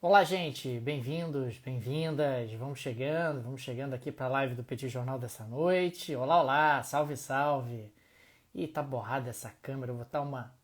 Olá, gente, bem-vindos, bem-vindas. Vamos chegando aqui para a live do Petit Jornal dessa noite. Olá, olá, salve, salve. Ih, tá borrada essa câmera, eu vou botar uma.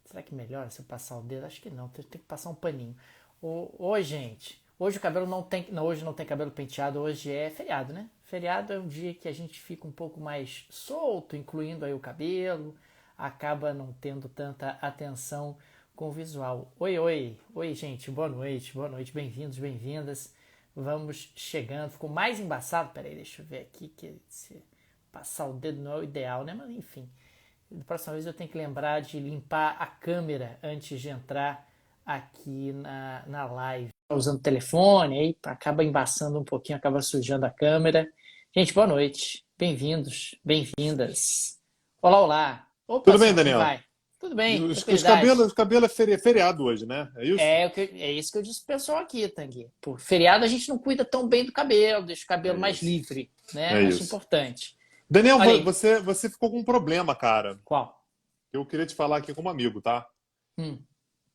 Será que melhora se eu passar o dedo? Acho que não, tem que passar um paninho. Oi, gente. Hoje o cabelo não tem. Não, hoje não tem cabelo penteado, hoje é feriado, né? Feriado é um dia que a gente fica um pouco mais solto, incluindo aí o cabelo, acaba não tendo tanta atenção com o visual. Oi, oi, oi, gente, boa noite, bem-vindos, bem-vindas. Vamos chegando, ficou mais embaçado. Peraí, deixa eu ver aqui que se passar o dedo não é o ideal, né? Mas enfim. Da próxima vez eu tenho que lembrar de limpar a câmera antes de entrar aqui na live. Usando o telefone, aí acaba embaçando um pouquinho, acaba sujando a câmera. Gente, boa noite. Bem-vindos, bem-vindas. Olá, olá. Opa, Tudo bem, senhor, como Daniel? vai? Tudo E bem, os tranquilidade. cabelos, é feriado hoje, né? É isso? É isso que eu disse pro pessoal aqui, Tanguy. Por feriado a gente não cuida tão bem do cabelo, deixa o É cabelo mais isso. livre, né? É Acho isso. importante. Daniel, Olha aí, você ficou com um problema, cara. qual? Eu queria te falar aqui como amigo, tá? Hum,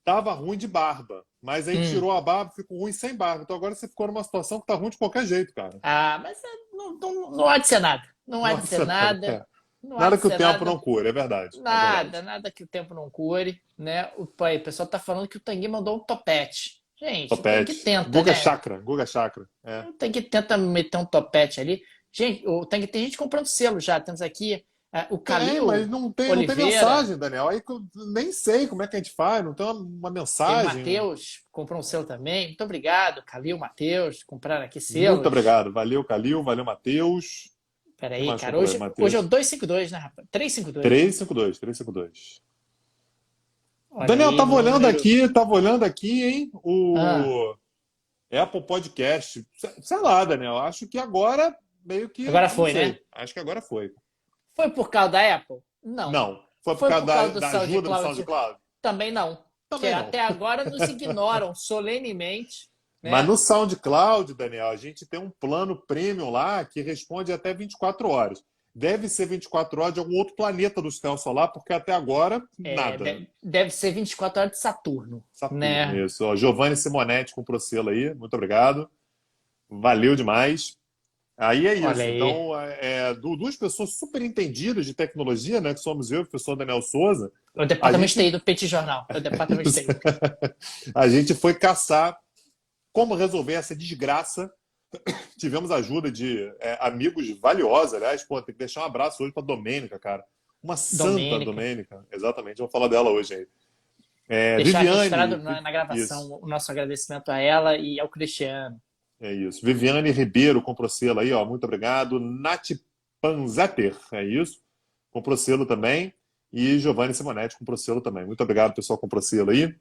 Tava ruim de barba, mas aí hum. tirou a barba, ficou ruim sem barba. Então agora você ficou numa situação que tá ruim de qualquer jeito, cara. Ah, mas não há de ser nada. Não há de ser Nossa, nada. nada. É. Não há Nada de que o ser tempo não nada. cure, é verdade. É Nada, verdade. nada que o tempo não cure, né? O pessoal tá falando que o Tanguy mandou um topete. Gente, o Tanguy Topete. tenta, né? Guga Chakra. É. O Tanguy tenta meter um topete ali. Gente, o Tanguy tem gente comprando selo já. Temos aqui o Tem, mas Calil não tem Oliveira, mensagem, Daniel. Aí que eu nem sei como é que a gente faz, não tem uma tem o mensagem. Matheus, comprou um selo também. Muito obrigado, Calil, Matheus, compraram aqui Muito selos. obrigado. Valeu, Calil. Valeu, Matheus. Quem Peraí, mais cara, comprou aí, hoje é o Matheus? 252, né, rapaz? 352, né? 352. Olha Daniel, aí, número. tava olhando aqui, hein? Ah, O Apple Podcast. Sei lá, Daniel. Acho que agora meio que. agora Não foi, né? sei. Acho que agora foi. Foi por causa da Apple? Não. Não. Foi por Foi causa por causa do da ajuda do SoundCloud? SoundCloud? Também não. Que Também não. até agora nos ignoram solenemente, Mas né? no SoundCloud, Daniel, a gente tem um plano premium lá que responde até 24 horas. Deve ser 24 horas de algum outro planeta do sistema solar, porque até agora, É, nada. deve ser 24 horas de Saturno, Saturno, né? isso. Ó, Giovanni Simonetti comprou selo aí, muito obrigado. Valeu demais. Aí é Olha isso. aí. Então, duas pessoas super entendidas de tecnologia, né? Que somos eu e o professor Daniel Souza. É o A departamento de TI gente, do Petit Jornal. É o departamento de isso. TI. A gente foi caçar como resolver essa desgraça. Tivemos ajuda de amigos valiosos, aliás. Pô, tem que deixar um abraço hoje para Domênica, cara. Uma santa Domênica. Domênica. Exatamente, vou falar dela hoje aí. Deixar registrado Viviane, na isso. gravação o nosso agradecimento a ela e ao Cristiano. É isso. Viviane Ribeiro comprou selo aí, ó. Muito obrigado. Nath Panzetter, é isso. Comprou selo também. E Giovanni Simonetti comprou selo também. Muito obrigado, pessoal, comprou selo aí.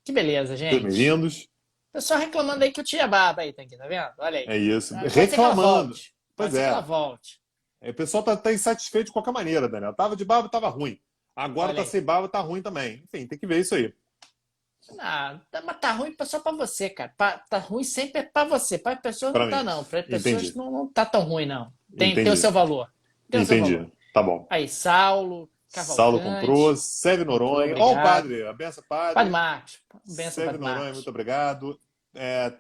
Que beleza, Sejam gente. bem-vindos. Pessoal reclamando aí que eu tinha barba aí, Tanguy, tá vendo? Olha aí. É isso. Pode ser que ela Reclamando. volte. Pois Pode ser que ela é. volte. O pessoal tá insatisfeito de qualquer maneira, Daniel. Tava de barba, tava ruim. Agora Olha tá aí. sem barba, tá ruim também. Enfim, tem que ver isso aí. Ah, mas tá ruim só pra você, cara. Tá ruim sempre é pra você. Pra pessoas Pra não tá, mim. não. Pra pessoas Entendi. não tá tão ruim, não. Tem o Entendi. seu valor. Tem o seu valor. Entendi. Tá bom. Aí, Saulo, Saulo comprou. Cavalcante, Sérgio muito Noronha. Ó, o obrigado. padre. A benção, Padre padre. Marcos, benção, Sérgio Padre Noronha, muito Marcos. obrigado.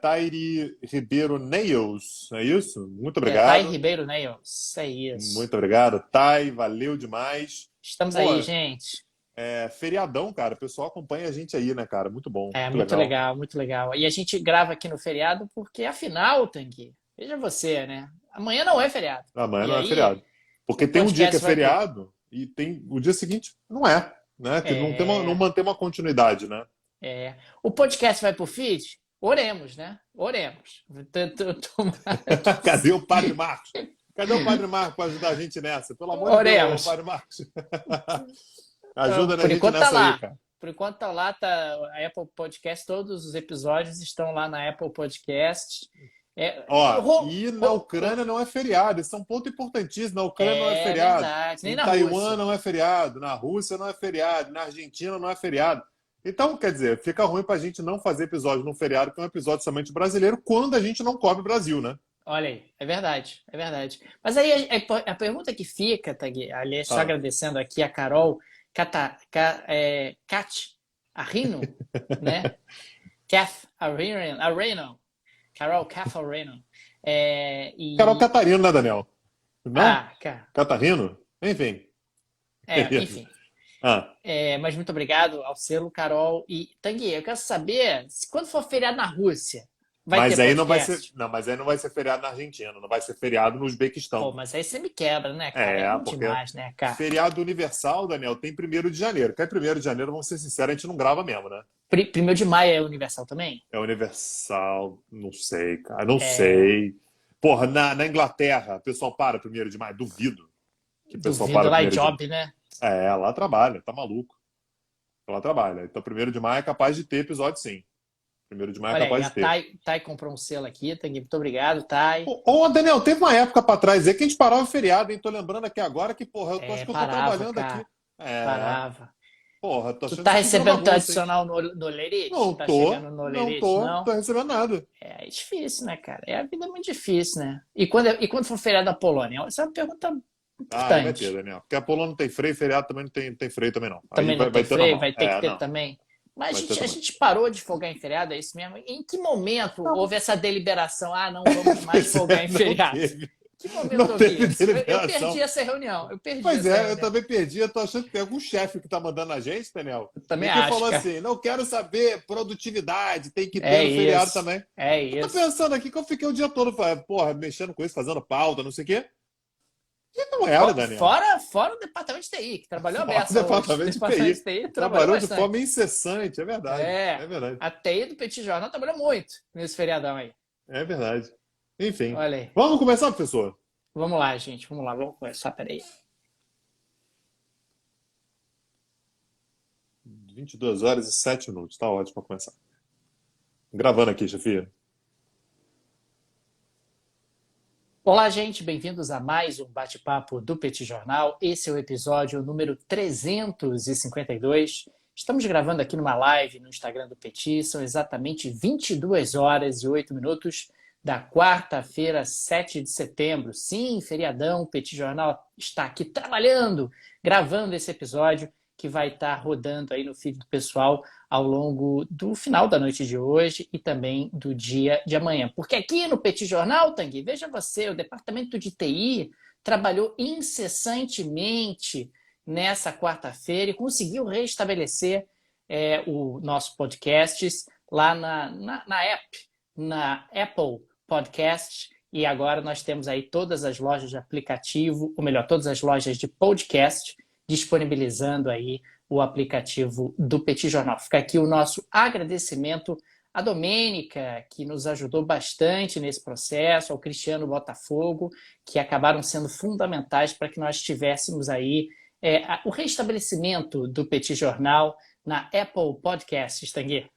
Tairi Ribeiro Nails, é isso? Muito É, Thay obrigado. Ribeiro Neils. É isso. Muito obrigado. Tai, valeu demais. Estamos Pô, aí, gente. feriadão, cara. O pessoal acompanha a gente aí, né, cara? Muito bom, É, muito legal. muito legal. E a gente grava aqui no feriado porque, afinal, Tanguy, veja você, né? Amanhã não é feriado. Amanhã E não é aí, feriado. Porque o tem um dia que é podcast vai pro. feriado e tem o dia seguinte não é, né? Que não É, mantém uma continuidade, né? o podcast vai pro feed? Oremos, né? Oremos. Cadê o Padre Marcos? Cadê o Padre Marcos para ajudar a gente nessa? Pelo amor de Deus, Oremos. Padre Marcos. Ajuda a Por gente enquanto tá nessa aí, lá. cara. Por enquanto tá lá, tá a Apple Podcast, todos os episódios estão lá na Apple Podcast. É, Ó, e na Ucrânia não é feriado. Isso é um ponto importantíssimo. Na Ucrânia não é é feriado. verdade, nem Em na Taiwan Rússia. não é feriado. Na Rússia não é feriado. Na Argentina não é feriado. Então, quer dizer, fica ruim pra gente não fazer episódio num feriado que é um episódio somente brasileiro quando a gente não cobre Brasil, né? Olha aí, é verdade, é verdade. Mas aí a pergunta que fica, Tagui, aliás, só Ah, agradecendo aqui a Carol Cat Arrino, né? Kath Areno. Carol Kath Areno. Carol Catarino, né, Daniel? Não? Cara. Catarino? Enfim. Enfim. Ah. Mas muito obrigado ao selo, Carol. E, Tanguy, eu quero saber, se quando for feriado na Rússia, vai ter Mas aí não vai podcast? ser, não, mas aí não vai ser feriado na Argentina, não vai ser feriado no Pô, Uzbequistão. mas aí você me quebra, né, cara? É bom Porque demais, né, cara? feriado universal, Daniel, tem 1º de janeiro. Que é 1º de janeiro, vamos ser sinceros, a gente não grava mesmo, né? 1º de maio é universal também? É universal, não sei, cara, não sei. Porra, na Inglaterra, o pessoal para 1º de maio, duvido que o pessoal Duvido para lá em 1º de maio. Job, né? Lá trabalha, tá maluco. Lá trabalha. Então 1º de maio é capaz de ter episódio, sim. 1º de maio é Olha aí, capaz a de ter. Thay comprou um selo aqui, Tanguy. Muito obrigado, Thay. Ô, Daniel, teve uma época pra trás aí que a gente parava feriado, hein? Tô lembrando aqui agora que, porra, acho que eu tô Parava, trabalhando aqui. cara. É, Parava. porra, tô Tu achando tá que você pediu uma recebendo teu bagunça, hein? adicional no Lerite? Não Tá tô, chegando no não Lerite, tô, não? tô recebendo nada. É difícil, né, cara? A vida é muito difícil, né? E quando for feriado da Polônia? Essa é uma pergunta Aí vai ter, importante. Daniel. Porque a Polônia não tem freio, feriado também não tem freio também não. Aí Também não tem vai ter freio, normal. vai ter que ter Não, também. Mas vai ter a também. gente parou de folgar em feriado, é isso mesmo? Em que momento Não, houve essa deliberação? Ah, não vamos mais pois folgar em não feriado. teve. Que momento Não houve teve isso? Eu deliberação. perdi essa reunião. Eu perdi Pois essa é, eu reunião. também perdi. Eu tô achando que tem algum chefe que tá mandando a gente, Daniel. Eu também E que acho, falou cara. assim: não quero saber produtividade, tem que ter É no feriado isso. também. É Eu tô isso. pensando aqui que eu fiquei o dia todo, porra, mexendo com isso, fazendo pauta, não sei o quê. E não era, Daniel. Fora o departamento de TI, que trabalhou a Fora o beça hoje. O departamento de departamento de TI. TI trabalhou Trabalhou de forma bastante. incessante, é verdade. É verdade. A TI do Petit Jornal trabalhou muito nesse feriadão aí. É verdade. Enfim. Olha aí. Vamos começar, professor? Vamos lá, gente. Vamos lá. Vamos começar. Peraí. 22 horas e 7 minutos. Tá ótimo para começar. Gravando aqui, chefia. Olá, gente. Bem-vindos a mais um bate-papo do Petit Jornal. Esse é o episódio número 352. Estamos gravando aqui numa live no Instagram do Petit. São exatamente 22 horas e 8 minutos da quarta-feira, 7 de setembro. Sim, feriadão. O Petit Jornal está aqui trabalhando, gravando esse episódio que vai estar rodando aí no feed do pessoal ao longo do final da noite de hoje e também do dia de amanhã. Porque aqui no Petit Jornal, Tanguy, veja você, o departamento de TI trabalhou incessantemente nessa quarta-feira e conseguiu restabelecer o nosso podcast lá na Apple Podcast. E agora nós temos aí todas as lojas de aplicativo, ou melhor, todas as lojas de podcast disponibilizando aí o aplicativo do Petit Jornal. Fica aqui o nosso agradecimento à Domênica, que nos ajudou bastante nesse processo, ao Cristiano Botafogo, que acabaram sendo fundamentais para que nós tivéssemos aí o restabelecimento do Petit Jornal na Apple Podcasts, Tanguy.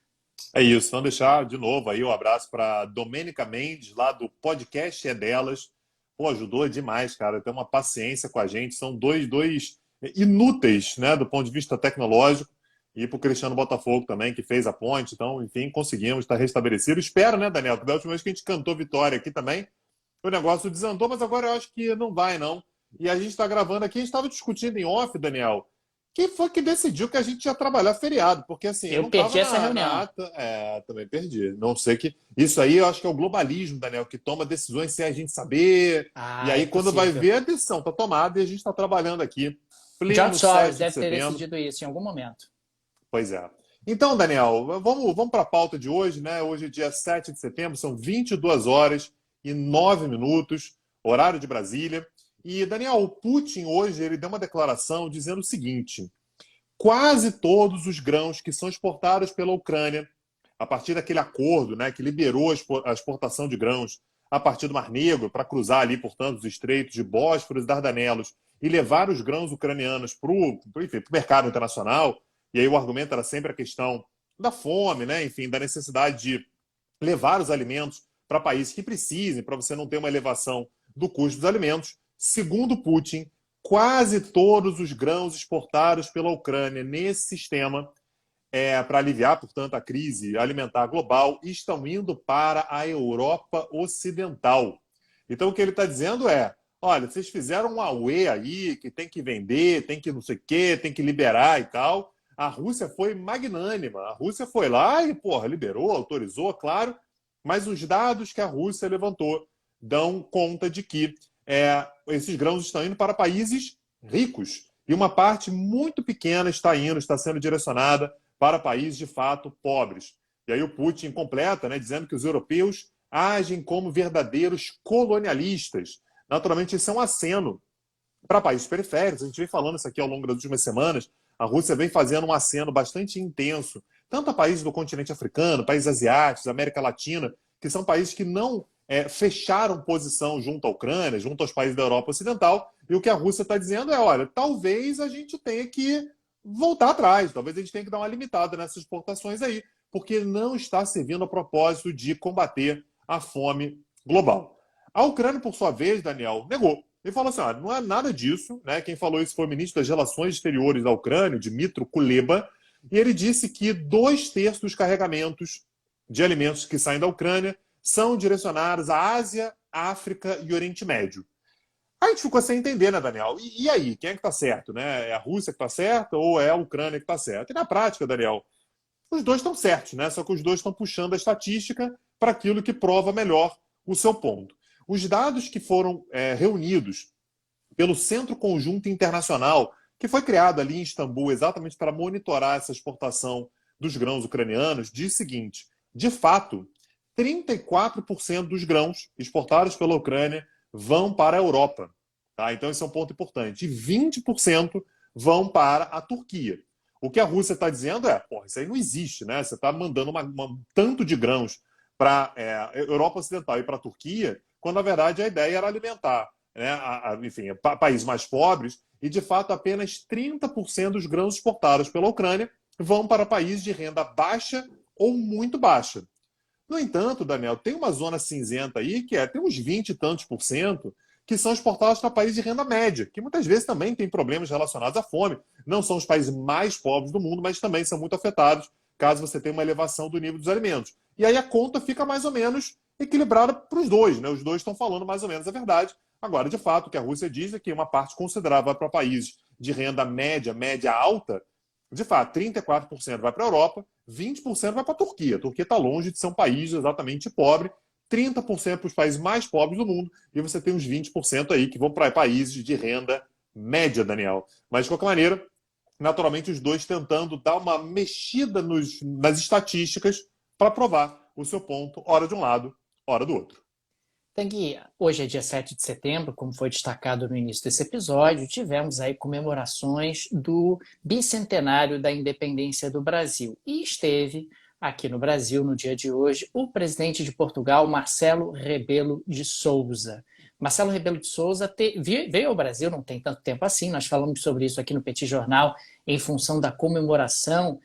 É isso. Vamos deixar de novo aí um abraço para Domênica Mendes, lá do Podcast É Delas. Pô, ajudou demais, cara. Tem uma paciência com a gente. São dois inúteis, né, do ponto de vista tecnológico, e para o Cristiano Botafogo também, que fez a ponte. Então, enfim, conseguimos estar restabelecido. Espero, né, Daniel, que da última vez que a gente cantou vitória aqui também, o negócio desandou, mas agora eu acho que não vai, não. E a gente está gravando aqui, a gente estava discutindo em off, Daniel, quem foi que decidiu que a gente ia trabalhar feriado? Porque assim, eu Eu não perdi estava essa reunião. na ata. Também perdi. Não sei que. Isso aí eu acho que é o globalismo, Daniel, que toma decisões sem a gente saber. E É aí, quando vai possível. ver, a decisão está tomada e a gente está trabalhando aqui. George Pleno Soros 7 de deve ter setembro. decidido isso em algum momento. Pois é. Então, Daniel, vamos para a pauta de hoje, né? Hoje é dia 7 de setembro, são 22 horas e 9 minutos, horário de Brasília. E, Daniel, o Putin hoje ele deu uma declaração dizendo o seguinte: quase todos os grãos que são exportados pela Ucrânia, a partir daquele acordo, né, que liberou a exportação de grãos a partir do Mar Negro para cruzar ali, portanto, os estreitos de Bósforo e Dardanelos e levar os grãos ucranianos para o mercado internacional. E aí o argumento era sempre a questão da fome, né, enfim, da necessidade de levar os alimentos para países que precisem, para você não ter uma elevação do custo dos alimentos. Segundo Putin, quase todos os grãos exportados pela Ucrânia nesse sistema, para aliviar, portanto, a crise alimentar global, estão indo para a Europa Ocidental. Então, o que ele está dizendo é: olha, vocês fizeram um auê aí, que tem que vender, tem que não sei o quê, tem que liberar e tal, A Rússia foi magnânima. A Rússia foi lá e, porra, liberou, autorizou, claro, mas os dados que a Rússia levantou dão conta de que esses grãos estão indo para países ricos. E uma parte muito pequena está sendo direcionada para países de fato pobres. E aí o Putin completa, né, dizendo que os europeus agem como verdadeiros colonialistas. Naturalmente, isso é um aceno para países periféricos. A gente vem falando isso aqui ao longo das últimas semanas. A Rússia vem fazendo um aceno bastante intenso, tanto a países do continente africano, países asiáticos, América Latina, que são países que não fecharam posição junto à Ucrânia, junto aos países da Europa Ocidental. E o que a Rússia está dizendo é, olha, talvez a gente tenha que voltar atrás, talvez a gente tenha que dar uma limitada nessas exportações aí, porque não está servindo a propósito de combater a fome global. A Ucrânia, por sua vez, Daniel, negou. Ele falou assim, não é nada disso, né? Quem falou isso foi o ministro das Relações Exteriores da Ucrânia, Dmytro Kuleba, e ele disse que 2/3 dos carregamentos de alimentos que saem da Ucrânia são direcionados à Ásia, África e Oriente Médio. A gente ficou sem entender, né, Daniel? E aí, quem é que está certo? Né? É a Rússia que está certa ou é a Ucrânia que está certa? E na prática, Daniel, os dois estão certos, né? Só que os dois estão puxando a estatística para aquilo que prova melhor o seu ponto. Os dados que foram reunidos pelo Centro Conjunto Internacional, que foi criado ali em Istambul exatamente para monitorar essa exportação dos grãos ucranianos, diz o seguinte: de fato, 34% dos grãos exportados pela Ucrânia vão para a Europa. Tá? Então, esse é um ponto importante. E 20% vão para a Turquia. O que a Rússia está dizendo é, porra, isso aí não existe, né? Você está mandando tanto de grãos para a Europa Ocidental e para a Turquia, quando, na verdade, a ideia era alimentar, né, países mais pobres, e, de fato, apenas 30% dos grãos exportados pela Ucrânia vão para países de renda baixa ou muito baixa. No entanto, Daniel, tem uma zona cinzenta aí que tem uns 20 e tantos por cento que são exportados para países de renda média, que muitas vezes também têm problemas relacionados à fome. Não são os países mais pobres do mundo, mas também são muito afetados caso você tenha uma elevação do nível dos alimentos. E aí a conta fica mais ou menos equilibrada para os dois, né? Os dois estão falando mais ou menos a verdade. Agora, de fato, o que a Rússia diz é que uma parte considerável vai para países de renda média, média alta. De fato, 34% vai para a Europa, 20% vai para a Turquia. A Turquia está longe de ser um país exatamente pobre, 30% para os países mais pobres do mundo, e você tem uns 20% aí que vão para países de renda média, Daniel. Mas, de qualquer maneira, naturalmente, os dois tentando dar uma mexida nas estatísticas para provar o seu ponto, hora de um lado, hora do outro. Tangui, hoje é dia 7 de setembro, como foi destacado no início desse episódio, tivemos aí comemorações do bicentenário da independência do Brasil. E esteve aqui no Brasil, no dia de hoje, o presidente de Portugal, Marcelo Rebelo de Sousa. Marcelo Rebelo de Sousa veio ao Brasil não tem tanto tempo assim, nós falamos sobre isso aqui no Petit Jornal, em função da comemoração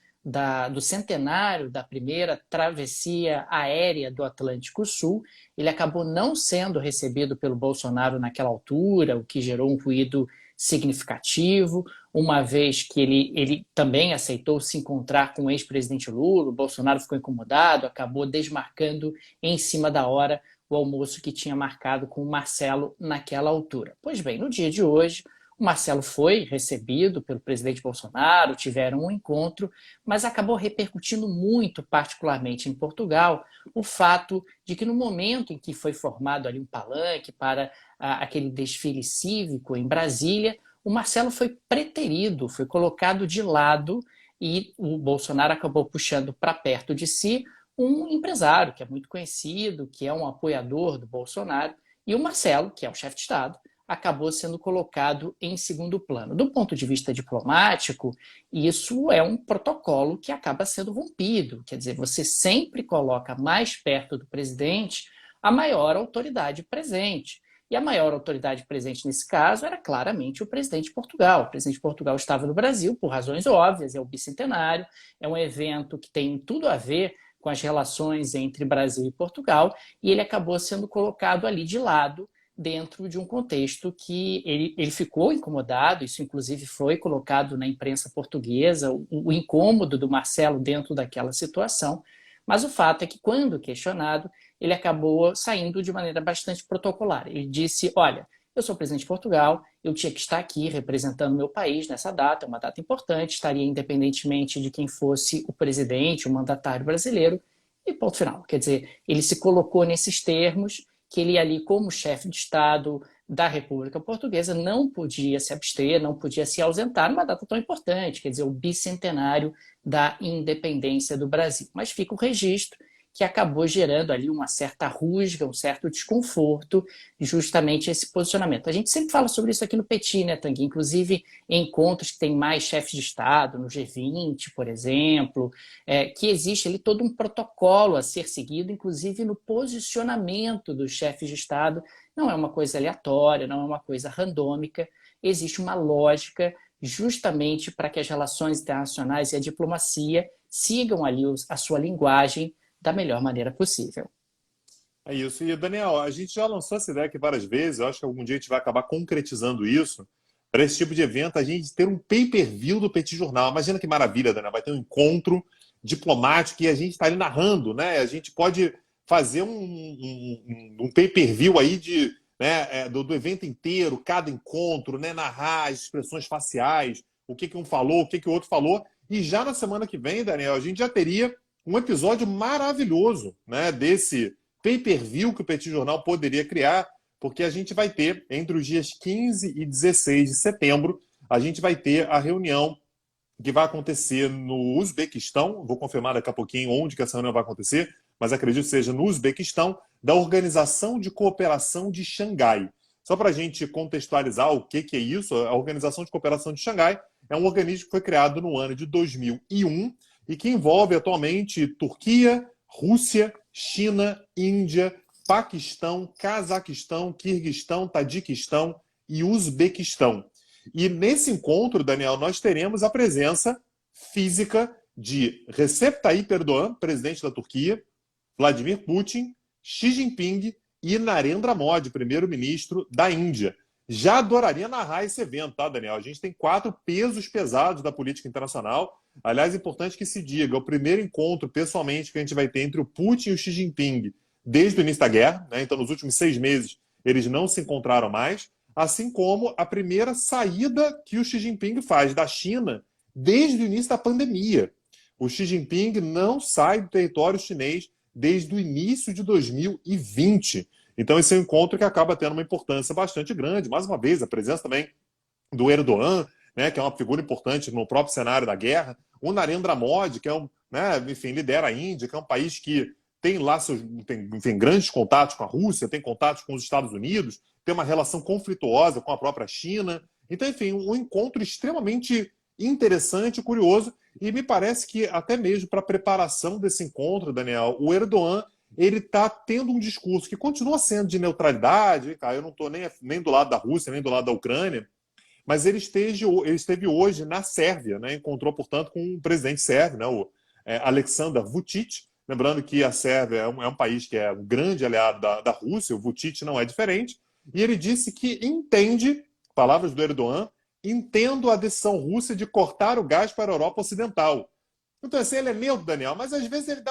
do centenário da primeira travessia aérea do Atlântico Sul. Ele acabou não sendo recebido pelo Bolsonaro naquela altura, o que gerou um ruído significativo, uma vez que ele também aceitou se encontrar com o ex-presidente Lula. O Bolsonaro ficou incomodado, acabou desmarcando em cima da hora o almoço que tinha marcado com o Marcelo naquela altura. Pois bem, no dia de hoje, o Marcelo foi recebido pelo presidente Bolsonaro, tiveram um encontro, mas acabou repercutindo muito, particularmente em Portugal, o fato de que no momento em que foi formado ali um palanque para aquele desfile cívico em Brasília, o Marcelo foi preterido, foi colocado de lado e o Bolsonaro acabou puxando para perto de si um empresário que é muito conhecido, que é um apoiador do Bolsonaro, e o Marcelo, que é o chefe de Estado, acabou sendo colocado em segundo plano. Do ponto de vista diplomático, isso é um protocolo que acaba sendo rompido. Quer dizer, você sempre coloca mais perto do presidente a maior autoridade presente. E a maior autoridade presente nesse caso era claramente o presidente de Portugal. O presidente de Portugal estava no Brasil por razões óbvias, é o bicentenário, é um evento que tem tudo a ver com as relações entre Brasil e Portugal, e ele acabou sendo colocado ali de lado, dentro de um contexto que ele ficou incomodado. Isso inclusive foi colocado na imprensa portuguesa, o incômodo do Marcelo dentro daquela situação, mas o fato é que, quando questionado, ele acabou saindo de maneira bastante protocolar. Ele disse, olha, eu sou presidente de Portugal eu tinha que estar aqui representando meu país nessa data, é uma data importante, estaria independentemente de quem fosse o presidente, o mandatário brasileiro, e ponto final. Quer dizer, ele se colocou nesses termos que ele ali, como chefe de Estado da República Portuguesa, não podia se abster, não podia se ausentar numa data tão importante, quer dizer, o bicentenário da independência do Brasil. Mas fica o registro que acabou gerando ali uma certa rusga, um certo desconforto, justamente esse posicionamento. A gente sempre fala sobre isso aqui no Petit, né, Tanguy? Inclusive em encontros que tem mais chefes de Estado, no G20, por exemplo, que existe ali todo um protocolo a ser seguido, inclusive no posicionamento dos chefes de Estado. Não é uma coisa aleatória, não é uma coisa randômica, existe uma lógica justamente para que as relações internacionais e a diplomacia sigam ali a sua linguagem da melhor maneira possível. É isso. E, Daniel, a gente já lançou essa ideia aqui várias vezes, eu acho que algum dia a gente vai acabar concretizando isso. Para esse tipo de evento, a gente ter um pay-per-view do Petit Jornal. Imagina que maravilha, Daniel. Vai ter um encontro diplomático e a gente está ali narrando, né? A gente pode fazer um pay-per-view aí do evento inteiro, cada encontro, né? Narrar as expressões faciais, o que um falou, o que o outro falou. E já na semana que vem, Daniel, a gente já teria um episódio maravilhoso, né, desse pay-per-view que o Petit Jornal poderia criar, porque a gente vai ter, entre os dias 15 e 16 de setembro, a gente vai ter a reunião que vai acontecer no Uzbequistão. Vou confirmar daqui a pouquinho onde que essa reunião vai acontecer, mas acredito que seja no Uzbequistão, da Organização de Cooperação de Xangai. Só para a gente contextualizar o que é isso, a Organização de Cooperação de Xangai é um organismo que foi criado no ano de 2001 e que envolve atualmente Turquia, Rússia, China, Índia, Paquistão, Cazaquistão, Quirguistão, Tadiquistão e Uzbequistão. E nesse encontro, Daniel, nós teremos a presença física de Recep Tayyip Erdogan, presidente da Turquia, Vladimir Putin, Xi Jinping e Narendra Modi, primeiro-ministro da Índia. Já adoraria narrar esse evento, tá, Daniel? A gente tem 4 pesos pesados da política internacional. Aliás, é importante que se diga, é o primeiro encontro, pessoalmente, que a gente vai ter entre o Putin e o Xi Jinping desde o início da guerra, né? Então, nos últimos 6 meses, eles não se encontraram mais, assim como a primeira saída que o Xi Jinping faz da China desde o início da pandemia. O Xi Jinping não sai do território chinês desde o início de 2020. Então, esse é um encontro que acaba tendo uma importância bastante grande. Mais uma vez, a presença também do Erdogan, né, que é uma figura importante no próprio cenário da guerra. O Narendra Modi, que lidera a Índia, que é um país que tem lá tem grandes contatos com a Rússia, tem contatos com os Estados Unidos, tem uma relação conflituosa com a própria China. Então, enfim, um encontro extremamente interessante e curioso. E me parece que até mesmo para a preparação desse encontro, Daniel, o Erdogan ele está tendo um discurso que continua sendo de neutralidade. Eu não estou nem do lado da Rússia, nem do lado da Ucrânia, mas ele esteve hoje na Sérvia, né? Encontrou, portanto, com o presidente sérvio, né? O Aleksandar Vučić. Lembrando que a Sérvia é um país que é um grande aliado da Rússia, o Vučić não é diferente, e ele disse que entende, palavras do Erdogan, entendo a decisão russa de cortar o gás para a Europa Ocidental. Então, assim, ele é neutro, Daniel, mas às vezes ele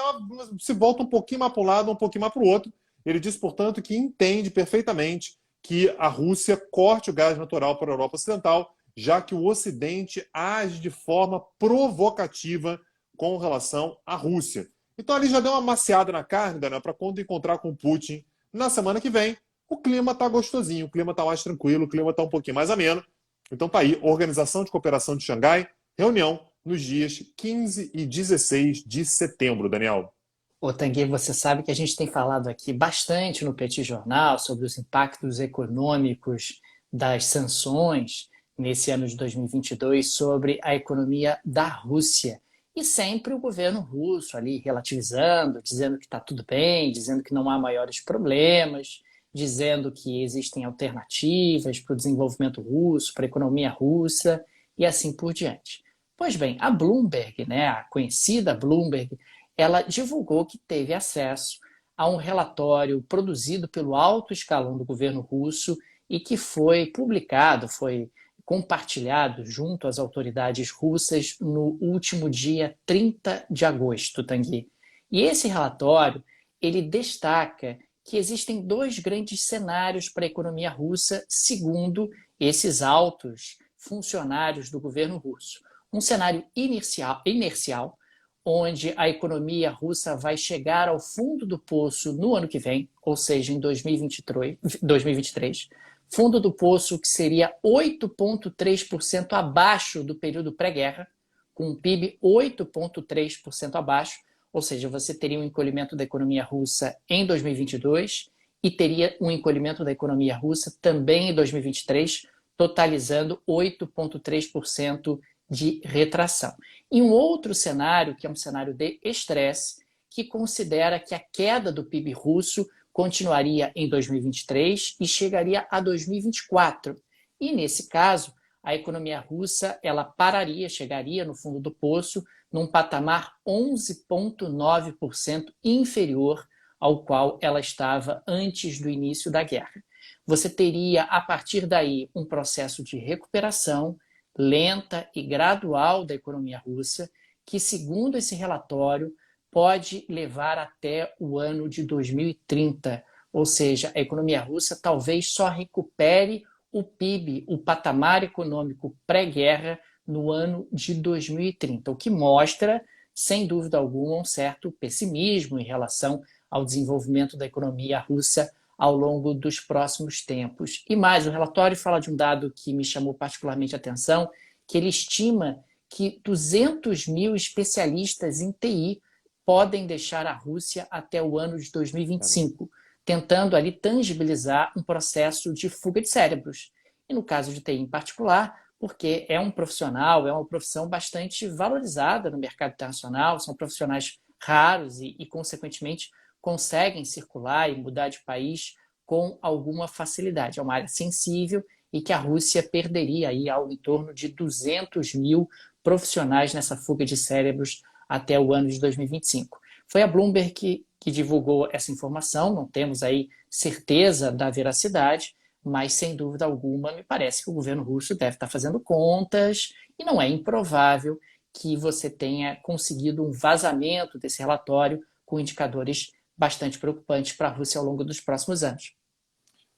se volta um pouquinho mais para um lado, um pouquinho mais para o outro. Ele diz, portanto, que entende perfeitamente que a Rússia corte o gás natural para a Europa Ocidental, já que o Ocidente age de forma provocativa com relação à Rússia. Então, ali já deu uma maciada na carne, Daniel, para quando encontrar com o Putin na semana que vem, o clima está gostosinho, o clima está mais tranquilo, o clima está um pouquinho mais ameno. Então, tá aí, Organização de Cooperação de Xangai, reunião nos dias 15 e 16 de setembro, Daniel. Ô, Tanguy, você sabe que a gente tem falado aqui bastante no Petit Jornal sobre os impactos econômicos das sanções nesse ano de 2022 sobre a economia da Rússia. E sempre o governo russo ali relativizando, dizendo que está tudo bem, dizendo que não há maiores problemas, dizendo que existem alternativas para o desenvolvimento russo, para a economia russa e assim por diante. Pois bem, a Bloomberg, né, a conhecida Bloomberg, ela divulgou que teve acesso a um relatório produzido pelo alto escalão do governo russo e que foi publicado, foi compartilhado junto às autoridades russas no último dia 30 de agosto, Tanguy. E esse relatório, ele destaca que existem 2 grandes cenários para a economia russa, segundo esses altos funcionários do governo russo. Um cenário inercial, onde a economia russa vai chegar ao fundo do poço no ano que vem, ou seja, em 2023. Fundo do poço que seria 8,3% abaixo do período pré-guerra, com um PIB 8,3% abaixo, ou seja, você teria um encolhimento da economia russa em 2022 e teria um encolhimento da economia russa também em 2023, totalizando 8,3% de retração. E um outro cenário, que é um cenário de estresse, que considera que a queda do PIB russo continuaria em 2023 e chegaria a 2024. E, nesse caso, a economia russa ela pararia, chegaria no fundo do poço, num patamar 11,9% inferior ao qual ela estava antes do início da guerra. Você teria, a partir daí, um processo de recuperação lenta e gradual da economia russa, que, segundo esse relatório, pode levar até o ano de 2030. Ou seja, a economia russa talvez só recupere o PIB, o patamar econômico pré-guerra, no ano de 2030, o que mostra, sem dúvida alguma, um certo pessimismo em relação ao desenvolvimento da economia russa ao longo dos próximos tempos. E mais, o relatório fala de um dado que me chamou particularmente a atenção, que ele estima que 200 mil especialistas em TI podem deixar a Rússia até o ano de 2025, tentando ali tangibilizar um processo de fuga de cérebros. E no caso de TI em particular, porque é um profissional, é uma profissão bastante valorizada no mercado internacional, são profissionais raros e consequentemente, conseguem circular e mudar de país com alguma facilidade. É uma área sensível e que a Rússia perderia aí algo em torno de 200 mil profissionais nessa fuga de cérebros até o ano de 2025. Foi a Bloomberg que divulgou essa informação, não temos aí certeza da veracidade, mas sem dúvida alguma me parece que o governo russo deve estar fazendo contas e não é improvável que você tenha conseguido um vazamento desse relatório com indicadores bastante preocupantes para a Rússia ao longo dos próximos anos.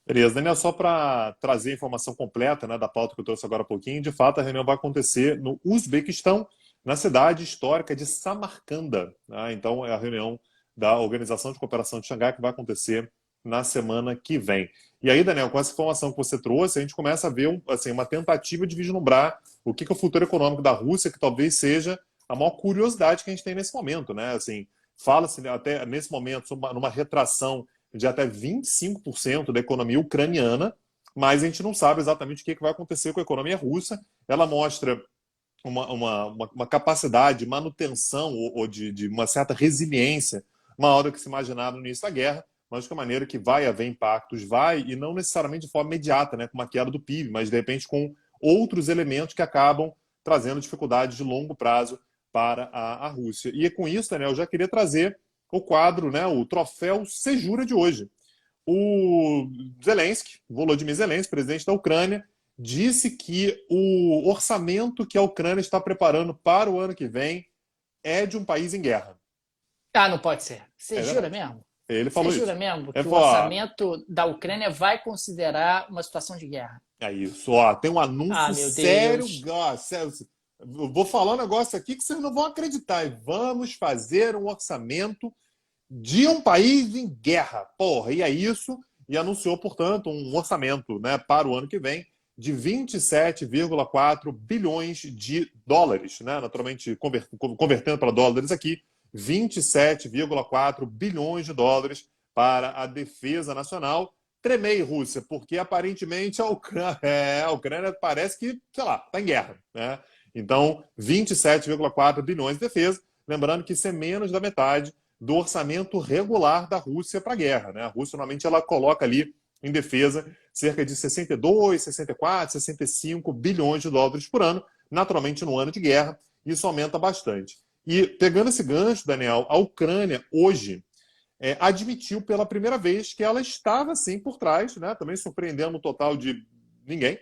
Beleza, Daniel, só para trazer a informação completa, né, da pauta que eu trouxe agora há pouquinho, de fato a reunião vai acontecer no Uzbequistão, na cidade histórica de Samarcanda. Né? Então é a reunião da Organização de Cooperação de Xangai que vai acontecer na semana que vem. E aí, Daniel, com essa informação que você trouxe, a gente começa a ver assim, uma tentativa de vislumbrar o que é o futuro econômico da Rússia, que talvez seja a maior curiosidade que a gente tem nesse momento. Né? Assim, fala-se até nesse momento sobre numa retração de até 25% da economia ucraniana, mas a gente não sabe exatamente o que vai acontecer com a economia russa. Ela mostra uma capacidade de manutenção ou de uma certa resiliência maior do que se imaginava no início da guerra, mas de qualquer maneira que vai haver impactos, e não necessariamente de forma imediata, né, com uma queda do PIB, mas de repente com outros elementos que acabam trazendo dificuldades de longo prazo para a Rússia. E com isso, Daniel, eu já queria trazer o quadro, né, o troféu Sejura de hoje. O Zelensky, Volodymyr Zelensky, presidente da Ucrânia, disse que o orçamento que a Ucrânia está preparando para o ano que vem é de um país em guerra. Ah, não pode ser. Você jura mesmo? Ele falou Você isso. jura mesmo que o orçamento da Ucrânia vai considerar uma situação de guerra? É isso. Ó, tem um anúncio meu sério. Deus. Sério. Eu vou falar um negócio aqui que vocês não vão acreditar. Vamos fazer um orçamento de um país em guerra. Porra, e é isso. E anunciou, portanto, um orçamento, né, para o ano que vem de 27,4 bilhões de dólares. Né? Naturalmente, convertendo para dólares aqui, 27,4 bilhões de dólares para a defesa nacional. Tremei, Rússia, porque aparentemente a Ucrânia parece que, sei lá, está em guerra. Né? Então, 27,4 bilhões de defesa. Lembrando que isso é menos da metade do orçamento regular da Rússia para a guerra. Né? A Rússia, normalmente, ela coloca ali em defesa cerca de 62, 64, 65 bilhões de dólares por ano. Naturalmente, no ano de guerra, isso aumenta bastante. E pegando esse gancho, Daniel, a Ucrânia hoje admitiu pela primeira vez que ela estava sim por trás, né, também surpreendendo o total de ninguém,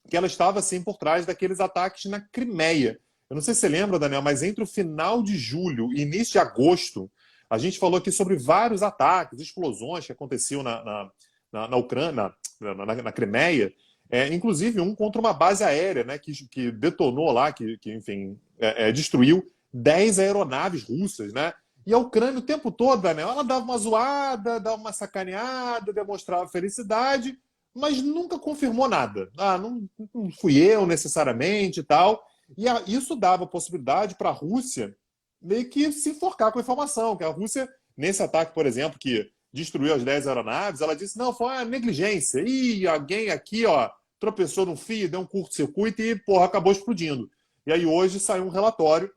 que ela estava sim por trás daqueles ataques na Crimeia. Eu não sei se você lembra, Daniel, mas entre o final de julho e início de agosto, a gente falou aqui sobre vários ataques, explosões que aconteciam na Ucrânia, na Crimeia, inclusive um contra uma base aérea, né, que detonou lá, enfim, destruiu 10 aeronaves russas, né? E a Ucrânia o tempo todo, né, ela dava uma zoada, dava uma sacaneada, demonstrava felicidade, mas nunca confirmou nada. Não fui eu necessariamente e tal. E isso dava possibilidade para a Rússia meio que se enforcar com a informação, que a Rússia, nesse ataque, por exemplo, que destruiu as 10 aeronaves, ela disse, não, foi uma negligência. E alguém aqui, ó, tropeçou no fio, deu um curto-circuito e, porra, acabou explodindo. E aí hoje saiu um relatório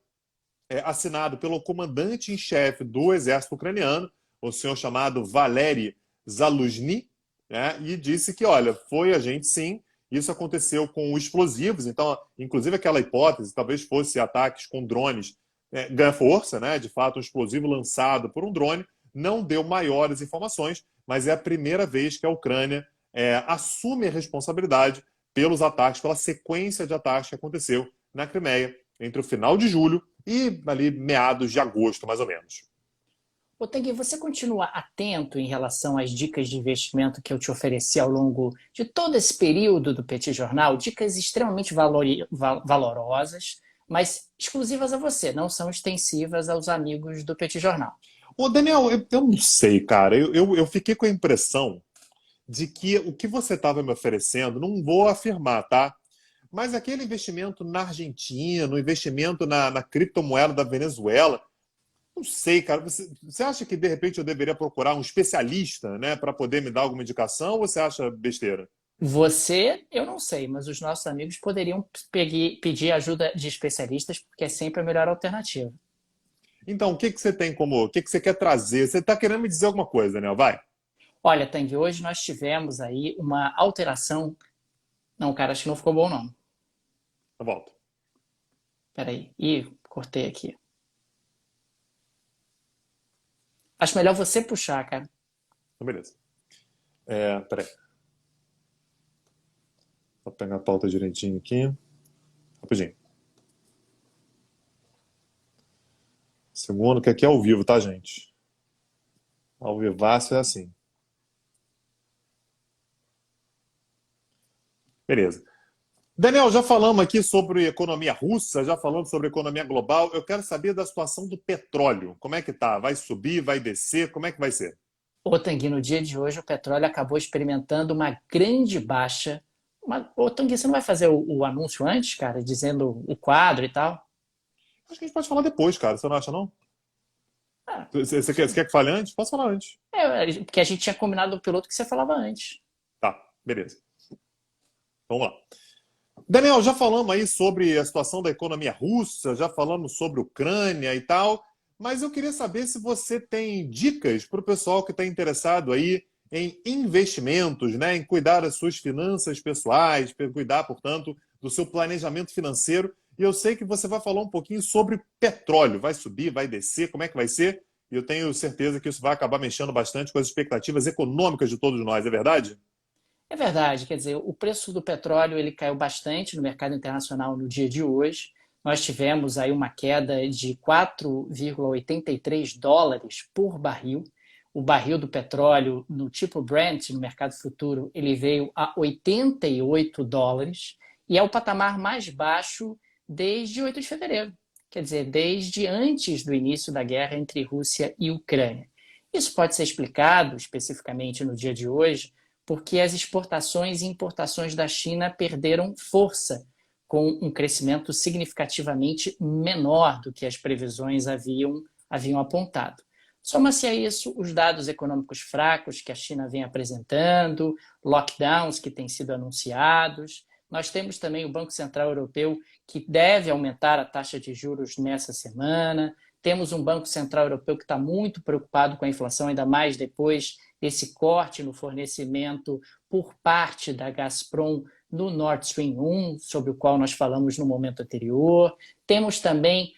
assinado pelo comandante em chefe do exército ucraniano, o senhor chamado Valery Zaluzhny, né, e disse que, olha, foi a gente sim, isso aconteceu com explosivos, então, inclusive aquela hipótese, talvez fosse ataques com drones, ganha força, né, de fato, um explosivo lançado por um drone, não deu maiores informações, mas é a primeira vez que a Ucrânia assume a responsabilidade pelos ataques, pela sequência de ataques que aconteceu na Crimeia entre o final de julho e ali meados de agosto, mais ou menos. Ô, Tanguy, você continua atento em relação às dicas de investimento que eu te ofereci ao longo de todo esse período do Petit Jornal? Dicas extremamente valorosas, mas exclusivas a você, não são extensivas aos amigos do Petit Jornal. Ô, Daniel, eu não sei, cara. Eu fiquei com a impressão de que o que você estava me oferecendo, não vou afirmar, tá? Mas aquele investimento na Argentina, o investimento na criptomoeda da Venezuela, não sei, cara. Você acha que de repente eu deveria procurar um especialista, né, para poder me dar alguma indicação, ou você acha besteira? Você, eu não sei, mas os nossos amigos poderiam pedir ajuda de especialistas, porque é sempre a melhor alternativa. Então, o que que você tem como, o que que você quer trazer? Você está querendo me dizer alguma coisa, Daniel? Vai, Olha, Tanguy, hoje nós tivemos aí uma alteração. Não, cara, acho que não ficou bom, não. eu volto. Peraí. Ih, cortei aqui. Acho melhor você puxar, cara. Então, beleza. Peraí. Vou pegar a pauta direitinho aqui. Rapidinho. Segundo, que aqui é ao vivo, tá, gente? Ao vivaço é assim. Beleza. Daniel, já falamos aqui sobre economia russa, já falamos sobre economia global. Eu quero saber da situação do petróleo. Como é que tá? Vai subir, vai descer? Como é que vai ser? Ô, Tanguy, no dia de hoje o petróleo acabou experimentando uma grande baixa. Ô, Tanguy, você não vai fazer o anúncio antes, cara, dizendo o quadro e tal? Acho que a gente pode falar depois, cara. Você não acha, não? Ah, Você quer que fale antes? Posso falar antes. porque a gente tinha combinado o piloto que você falava antes. Tá, beleza. Vamos lá. Daniel, já falamos aí sobre a situação da economia russa, já falamos sobre Ucrânia e tal, mas eu queria saber se você tem dicas para o pessoal que está interessado aí em investimentos, né, em cuidar das suas finanças pessoais, cuidar, portanto, do seu planejamento financeiro. E eu sei que você vai falar um pouquinho sobre petróleo. Vai subir, vai descer, como é que vai ser? E eu tenho certeza que isso vai acabar mexendo bastante com as expectativas econômicas de todos nós, é verdade? É verdade, quer dizer, o preço do petróleo ele caiu bastante no mercado internacional no dia de hoje. Nós tivemos aí uma queda de 4,83 dólares por barril. O barril do petróleo no tipo Brent, no mercado futuro, ele veio a 88 dólares e é o patamar mais baixo desde 8 de fevereiro. Quer dizer, desde antes do início da guerra entre Rússia e Ucrânia. Isso pode ser explicado especificamente no dia de hoje porque as exportações e importações da China perderam força, com um crescimento significativamente menor do que as previsões haviam apontado. Soma-se a isso os dados econômicos fracos que a China vem apresentando, lockdowns que têm sido anunciados. Nós temos também o Banco Central Europeu que deve aumentar a taxa de juros nessa semana. Temos um Banco Central Europeu que está muito preocupado com a inflação, ainda mais depois desse corte no fornecimento por parte da Gazprom no Nord Stream 1, sobre o qual nós falamos no momento anterior. Temos também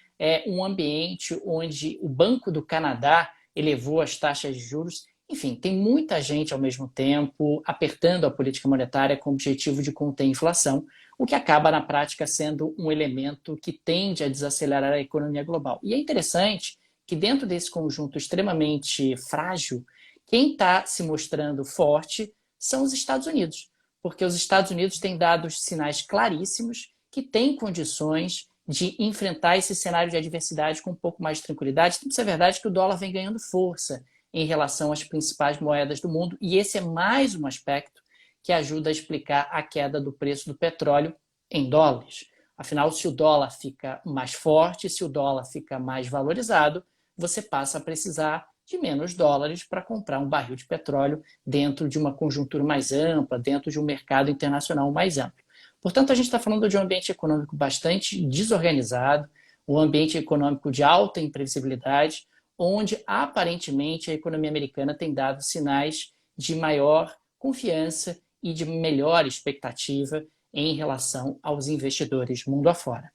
um ambiente onde o Banco do Canadá elevou as taxas de juros. Enfim, tem muita gente ao mesmo tempo apertando a política monetária com o objetivo de conter a inflação, o que acaba na prática sendo um elemento que tende a desacelerar a economia global. E é interessante que dentro desse conjunto extremamente frágil, quem está se mostrando forte são os Estados Unidos, porque os Estados Unidos têm dado sinais claríssimos que têm condições de enfrentar esse cenário de adversidade com um pouco mais de tranquilidade. Então, isso é verdade que o dólar vem ganhando força em relação às principais moedas do mundo, e esse é mais um aspecto que ajuda a explicar a queda do preço do petróleo em dólares. Afinal, se o dólar fica mais forte, se o dólar fica mais valorizado, você passa a precisar de menos dólares para comprar um barril de petróleo dentro de uma conjuntura mais ampla, dentro de um mercado internacional mais amplo. Portanto, a gente está falando de um ambiente econômico bastante desorganizado, um ambiente econômico de alta imprevisibilidade, onde aparentemente a economia americana tem dado sinais de maior confiança e de melhor expectativa em relação aos investidores mundo afora.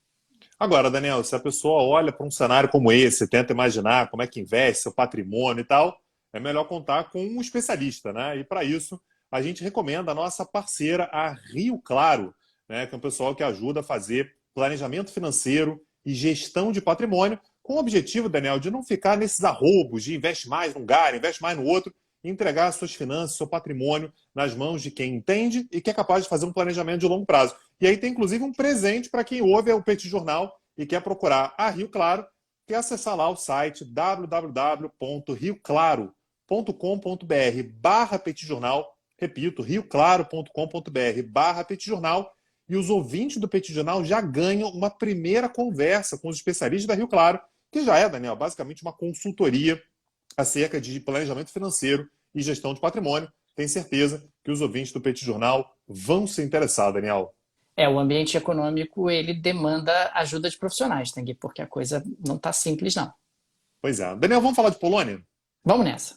Agora, Daniel, se a pessoa olha para um cenário como esse, tenta imaginar como é que investe, seu patrimônio e tal, é melhor contar com um especialista, né? E para isso, a gente recomenda a nossa parceira, a Rio Claro, né? Que é um pessoal que ajuda a fazer planejamento financeiro e gestão de patrimônio, com o objetivo, Daniel, de não ficar nesses arroubos de investe mais num lugar, investe mais no outro, e entregar suas finanças, seu patrimônio nas mãos de quem entende e que é capaz de fazer um planejamento de longo prazo. E aí tem, inclusive, um presente para quem ouve o Petit Jornal e quer procurar a Rio Claro, que é acessar lá o site www.rioclaro.com.br/Petit Jornal. Repito, rioclaro.com.br/Petit Jornal. E os ouvintes do Petit Jornal já ganham uma primeira conversa com os especialistas da Rio Claro, que já é, Daniel, basicamente uma consultoria acerca de planejamento financeiro e gestão de patrimônio. Tenho certeza que os ouvintes do Petit Jornal vão se interessar, Daniel. O ambiente econômico, ele demanda ajuda de profissionais, Tanguy, porque a coisa não está simples, não. Pois é. Daniel, vamos falar de Polônia? Vamos nessa.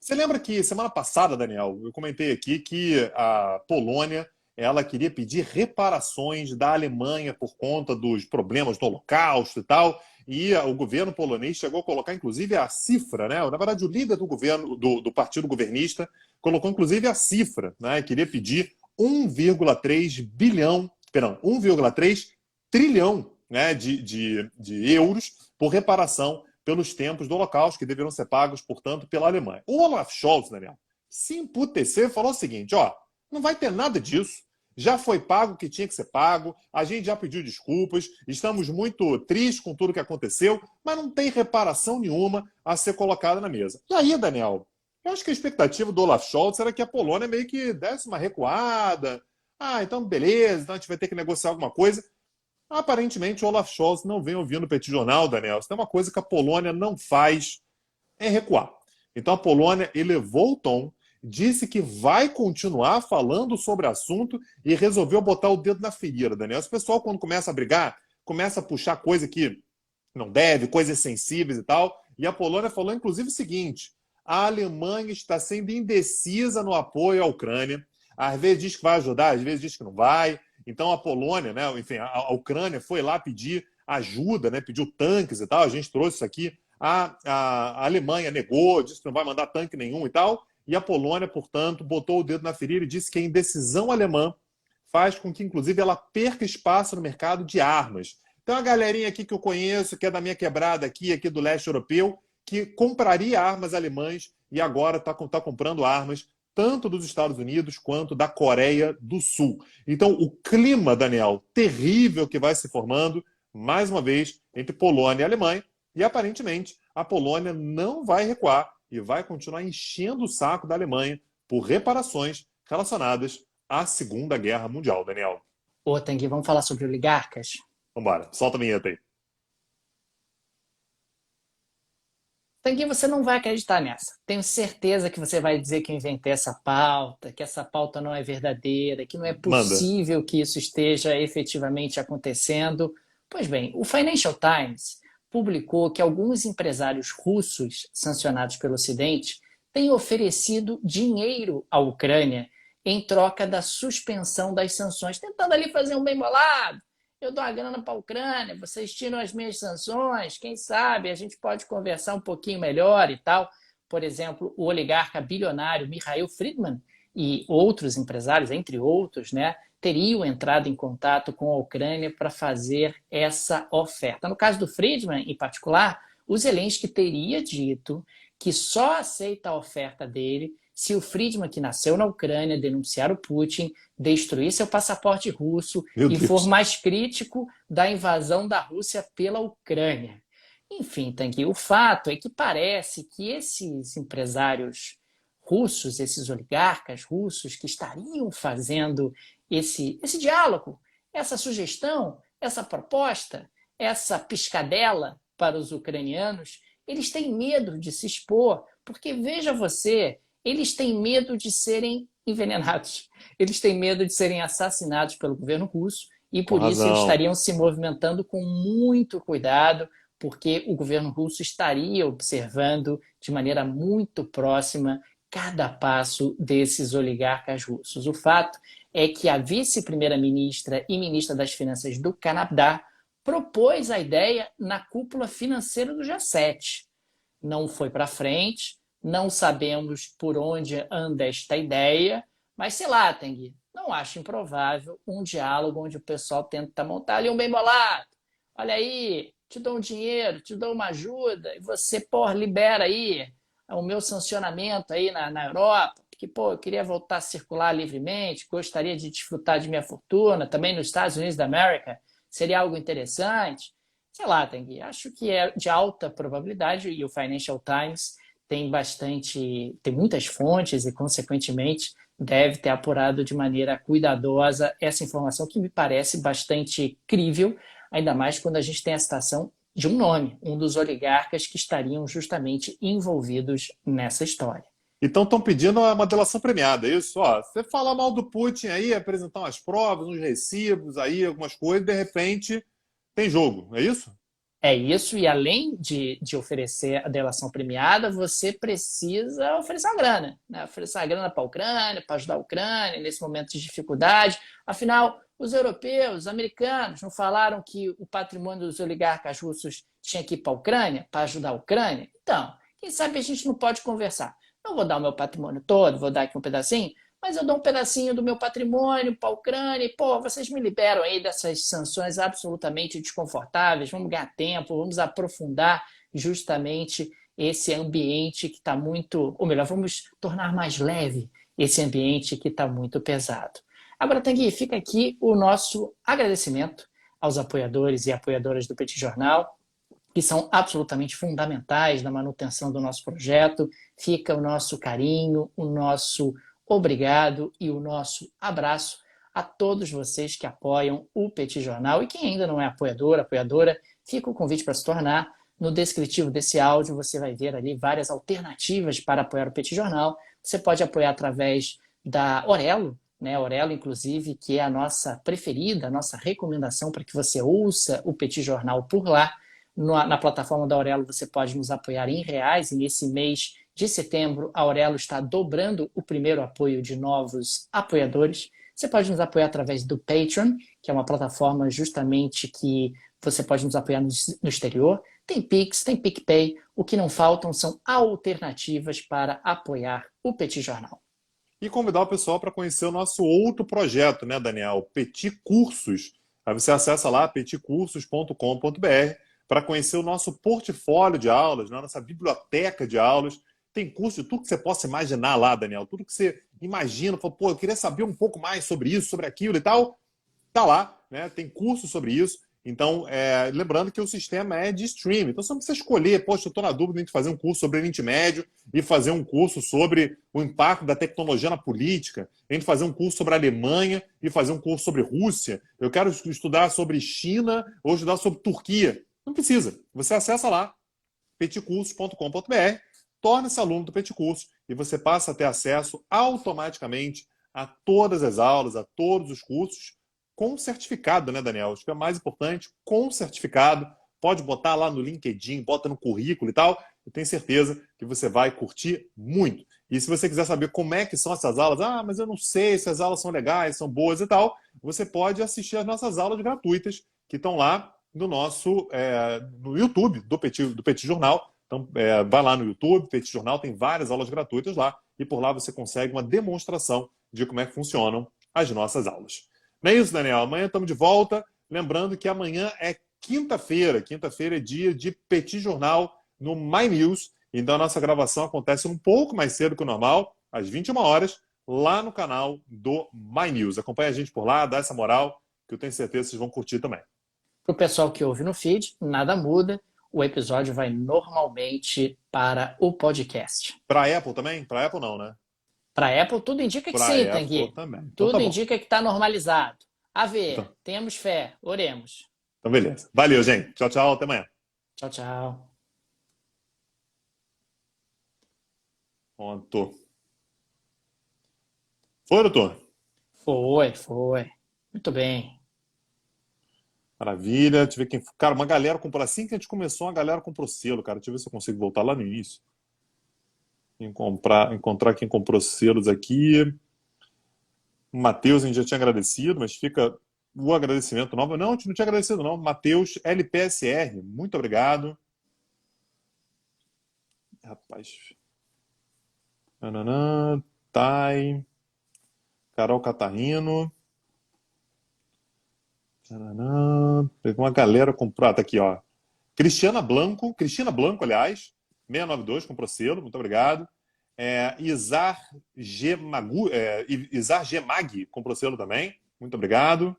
Você lembra que semana passada, Daniel, eu comentei aqui que a Polônia ela queria pedir reparações da Alemanha por conta dos problemas do Holocausto e tal, e o governo polonês chegou a colocar, inclusive, a cifra, né? Na verdade, o líder do governo, do partido governista, colocou, inclusive, a cifra, né? Queria pedir 1,3 bilhão, perdão, 1,3 trilhão, né, de euros por reparação pelos tempos do Holocausto, que deverão ser pagos, portanto, pela Alemanha. O Olaf Scholz, Daniel, se emputeceu e falou o seguinte, ó, não vai ter nada disso. Já foi pago o que tinha que ser pago, a gente já pediu desculpas, estamos muito tristes com tudo que aconteceu, mas não tem reparação nenhuma a ser colocada na mesa. E aí, Daniel, eu acho que a expectativa do Olaf Scholz era que a Polônia meio que desse uma recuada. Ah, então beleza, então a gente vai ter que negociar alguma coisa. Aparentemente, o Olaf Scholz não vem ouvindo o Petit Jornal, Daniel. Isso é uma coisa que a Polônia não faz, é recuar. Então a Polônia elevou o tom, disse que vai continuar falando sobre o assunto e resolveu botar o dedo na ferida, Daniel. Esse pessoal, quando começa a brigar, começa a puxar coisa que não deve, coisas sensíveis e tal. E a Polônia falou, inclusive, o seguinte: a Alemanha está sendo indecisa no apoio à Ucrânia. Às vezes diz que vai ajudar, às vezes diz que não vai. Então a Polônia, né, enfim, a Ucrânia foi lá pedir ajuda, né, pediu tanques e tal. A gente trouxe isso aqui. A Alemanha negou, disse que não vai mandar tanque nenhum e tal. E a Polônia, portanto, botou o dedo na ferida e disse que a indecisão alemã faz com que, inclusive, ela perca espaço no mercado de armas. Então, a galerinha aqui que eu conheço, que é da minha quebrada aqui do leste europeu, que compraria armas alemãs e agora está comprando armas tanto dos Estados Unidos quanto da Coreia do Sul. Então, o clima, Daniel, terrível que vai se formando, mais uma vez, entre Polônia e Alemanha, e aparentemente a Polônia não vai recuar e vai continuar enchendo o saco da Alemanha por reparações relacionadas à Segunda Guerra Mundial, Daniel. Ô, Tanguy, vamos falar sobre oligarcas? Vambora, solta a vinheta aí. Tanguy, você não vai acreditar nessa. Tenho certeza que você vai dizer que eu inventei essa pauta, que essa pauta não é verdadeira, que não é Manda. possível que isso esteja efetivamente acontecendo. Pois bem, o Financial Times publicou que alguns empresários russos sancionados pelo Ocidente têm oferecido dinheiro à Ucrânia em troca da suspensão das sanções, tentando ali fazer um bem bolado. Eu dou a grana para a Ucrânia, vocês tiram as minhas sanções, quem sabe a gente pode conversar um pouquinho melhor e tal. Por exemplo, o oligarca bilionário Mikhail Friedman e outros empresários, entre outros, né, teriam entrado em contato com a Ucrânia para fazer essa oferta. No caso do Friedman, em particular, o Zelensky teria dito que só aceita a oferta dele se o Friedman, que nasceu na Ucrânia, denunciar o Putin, destruir seu passaporte russo Meu e for Deus. mais crítico da invasão da Rússia pela Ucrânia. Enfim, Tanguy, o fato é que parece que esses empresários russos, esses oligarcas russos que estariam fazendo esse diálogo, essa sugestão, essa proposta, essa piscadela para os ucranianos, eles têm medo de se expor, porque veja você, eles têm medo de serem envenenados, eles têm medo de serem assassinados pelo governo russo e Com por isso eles razão. estariam se movimentando com muito cuidado, porque o governo russo estaria observando de maneira muito próxima cada passo desses oligarcas russos. O fato é que a vice-primeira-ministra e ministra das Finanças do Canadá propôs a ideia na cúpula financeira do G7. Não foi para frente, não sabemos por onde anda esta ideia, mas sei lá, Tanguy, não acho improvável um diálogo onde o pessoal tenta montar ali um bem bolado. Olha aí, te dou um dinheiro, te dou uma ajuda, e você, libera aí o meu sancionamento aí na Europa, porque, eu queria voltar a circular livremente, gostaria de desfrutar de minha fortuna, também nos Estados Unidos da América, seria algo interessante. Sei lá, Tanguy, acho que é de alta probabilidade, e o Financial Times tem muitas fontes e, consequentemente, deve ter apurado de maneira cuidadosa essa informação que me parece bastante crível, ainda mais quando a gente tem a citação de um nome, um dos oligarcas que estariam justamente envolvidos nessa história. Então estão pedindo uma delação premiada, é isso? Ó, você falar mal do Putin aí, apresentar umas provas, uns recibos aí, algumas coisas, de repente tem jogo, é isso? É isso, e além de oferecer a delação premiada, você precisa oferecer uma grana, né? Oferecer uma grana para a Ucrânia, para ajudar a Ucrânia nesse momento de dificuldade. Afinal, os europeus, os americanos, não falaram que o patrimônio dos oligarcas russos tinha que ir para a Ucrânia, para ajudar a Ucrânia? Então, quem sabe a gente não pode conversar. Não vou dar o meu patrimônio todo, vou dar aqui um pedacinho, mas eu dou um pedacinho do meu patrimônio para a Ucrânia e, vocês me liberam aí dessas sanções absolutamente desconfortáveis, vamos ganhar tempo, vamos aprofundar justamente esse ambiente que está muito, ou melhor, vamos tornar mais leve esse ambiente que está muito pesado. Agora, Tanguy, fica aqui o nosso agradecimento aos apoiadores e apoiadoras do Petit Jornal, que são absolutamente fundamentais na manutenção do nosso projeto. Fica o nosso carinho, o nosso obrigado e o nosso abraço a todos vocês que apoiam o Petit Jornal. E quem ainda não é apoiadora, fica o convite para se tornar. No descritivo desse áudio você vai ver ali várias alternativas para apoiar o Petit Jornal. Você pode apoiar através da Aurelo, né? Aurelo, inclusive, que é a nossa preferida, a nossa recomendação para que você ouça o Petit Jornal por lá. Na plataforma da Aurelo você pode nos apoiar em reais, e nesse mês de setembro a Aurelo está dobrando o primeiro apoio de novos apoiadores. Você pode nos apoiar através do Patreon, que é uma plataforma justamente que você pode nos apoiar no exterior. Tem Pix, tem PicPay, o que não faltam são alternativas para apoiar o Petit Jornal. E convidar o pessoal para conhecer o nosso outro projeto, né, Daniel? Petit Cursos. Aí você acessa lá petitcursos.com.br para conhecer o nosso portfólio de aulas, né, nossa biblioteca de aulas. Tem curso de tudo que você possa imaginar lá, Daniel. Tudo que você imagina, fala, eu queria saber um pouco mais sobre isso, sobre aquilo e tal. Tá lá, né? Tem curso sobre isso. Então, lembrando que o sistema é de streaming. Então, você não precisa escolher, poxa, eu estou na dúvida entre fazer um curso sobre Oriente Médio e fazer um curso sobre o impacto da tecnologia na política, entre fazer um curso sobre a Alemanha e fazer um curso sobre Rússia. Eu quero estudar sobre China ou estudar sobre Turquia. Não precisa. Você acessa lá, petitcursos.com.br, torna-se aluno do Petit Curso e você passa a ter acesso automaticamente a todas as aulas, a todos os cursos, com certificado, né, Daniel? Acho que é mais importante, com certificado. Pode botar lá no LinkedIn, bota no currículo e tal. Eu tenho certeza que você vai curtir muito. E se você quiser saber como é que são essas aulas, mas eu não sei se as aulas são legais, são boas e tal, você pode assistir as nossas aulas gratuitas que estão lá no nosso no YouTube do Petit Jornal. Então, vai lá no YouTube, Petit Jornal, tem várias aulas gratuitas lá e por lá você consegue uma demonstração de como é que funcionam as nossas aulas. Não é isso, Daniel? Amanhã estamos de volta. Lembrando que amanhã é quinta-feira. Quinta-feira é dia de Petit Jornal no My News. Então a nossa gravação acontece um pouco mais cedo que o normal, às 21 horas, lá no canal do My News. Acompanhe a gente por lá, dá essa moral, que eu tenho certeza que vocês vão curtir também. Para o pessoal que ouve no feed, nada muda. O episódio vai normalmente para o podcast. Para Apple também? Para Apple não, né? Para Apple, tudo indica que Para sim, Apple Tanguy. também. Então Tudo tá bom. indica que está normalizado. A ver, Então, temos fé, oremos. então beleza. Valeu, gente. Tchau, tchau. Até amanhã. Tchau, tchau. Pronto. Foi, doutor? Foi. Muito bem. Maravilha. Deixa eu ver quem. Cara, uma galera comprou. Assim que a gente começou, uma galera comprou selo, cara. Deixa eu ver se eu consigo voltar lá no início. Encontrar quem comprou selos aqui. O Matheus, a gente já tinha agradecido, mas fica o agradecimento novo. Não, a gente não tinha agradecido, não. Matheus LPSR, muito obrigado. Rapaz. Nananã, Thay. Carol Catarrino. Nananã. Uma galera comprou. Ah, tá aqui, ó. Cristina Blanco, aliás, 692, comprou selo, muito obrigado. Izar G. Mag, comprou selo também, muito obrigado.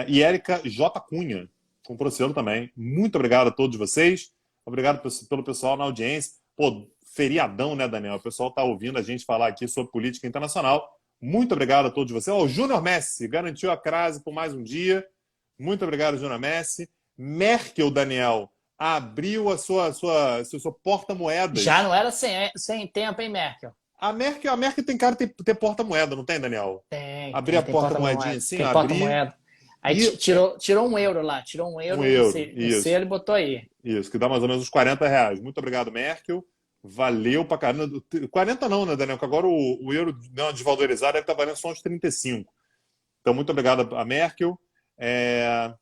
E Érica J. Cunha, comprou selo também. Muito obrigado a todos vocês. Obrigado pelo pessoal na audiência. Pô, feriadão, né, Daniel? O pessoal tá ouvindo a gente falar aqui sobre política internacional. Muito obrigado a todos vocês. O Júnior Messi garantiu a crase por mais um dia. Muito obrigado, Júnior Messi. Merkel, Daniel, abriu a sua porta-moedas. Já não era sem tempo, hein, Merkel? A Merkel tem cara de ter porta-moeda, não tem, Daniel? Tem. Abrir a Tem porta-moedinha assim, tem abrir. porta-moeda. Aí E tirou um euro lá, tirou um euro, no isso. selo e botou aí. Isso, que dá mais ou menos uns R$ 40. Muito obrigado, Merkel. Valeu pra caramba. 40 não, né, Daniel? Que agora o euro deu uma desvalorizada, deve estar valendo só uns 35. Então, muito obrigado a Merkel. É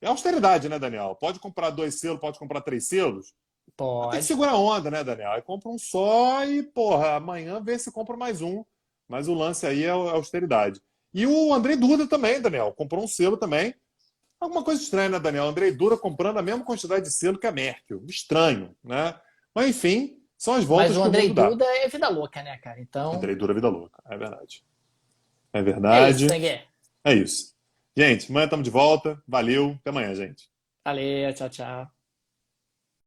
austeridade, né, Daniel? Pode comprar 2 selos, pode comprar 3 selos. Tem que Pode. segurar a onda, né, Daniel? Aí compra um só e, porra, amanhã vê se compra mais um. Mas o lance aí é a austeridade. E o Andrei Duda também, Daniel. Comprou um selo também. Alguma coisa estranha, né, Daniel? O Andrei Duda comprando a mesma quantidade de selo que a Merkel. Estranho, né? Mas, enfim, são as voltas Mas o que o Andrei mundo dá. Duda é vida louca, né, cara? Então. Andrei Duda, vida louca. É verdade. É É verdade. isso, Tanguy. É isso. Gente, amanhã estamos de volta. Valeu. Até amanhã, gente. Valeu, tchau, tchau.